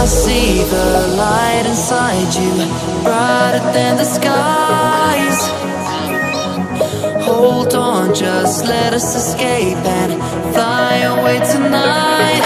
see the light inside you, brighter than the skies. Hold on, just let us escape and fly away tonight.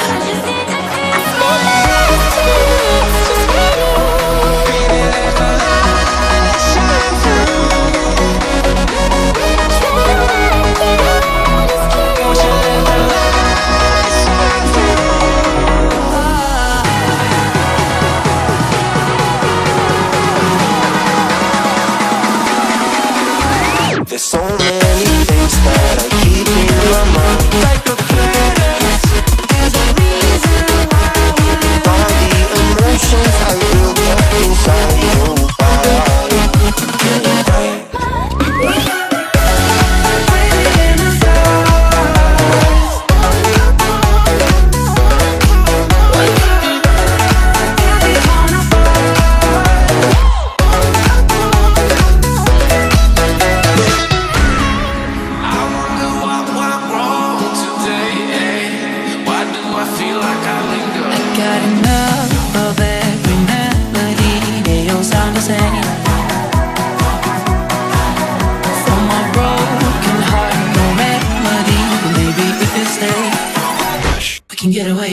There's so many things that I keep in my mind, like a credence. There's a reason why all the emotions I built up inside you. Got enough of every melody, they all sound the same. From my broken heart, no remedy. Maybe if you stay, we can get away